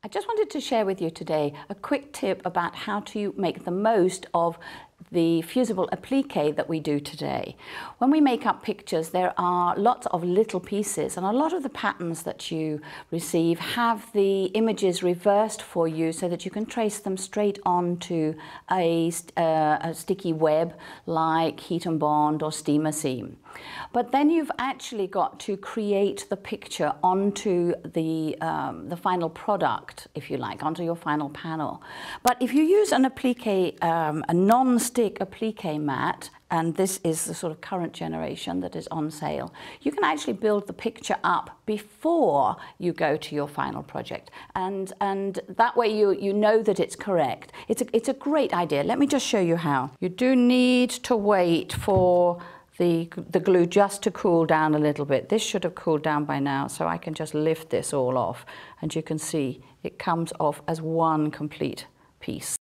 I just wanted to share with you today a quick tip about how to make the most of the Fusible Applique that we do today. When we make up pictures, there are lots of little pieces, and a lot of the patterns that you receive have the images reversed for you so that you can trace them straight onto a sticky web like heat and bond or steamer seam. But then you've actually got to create the picture onto the final product, if you like, onto your final panel. But if you use an applique, a non-stick applique mat, and this is the sort of current generation that is on sale, you can actually build the picture up before you go to your final project, and that way you know that it's correct. It's a great idea. Let me just show you how. You do need to wait for the glue just to cool down a little bit. This should have cooled down by now, so I can just lift this all off, and you can see it comes off as one complete piece.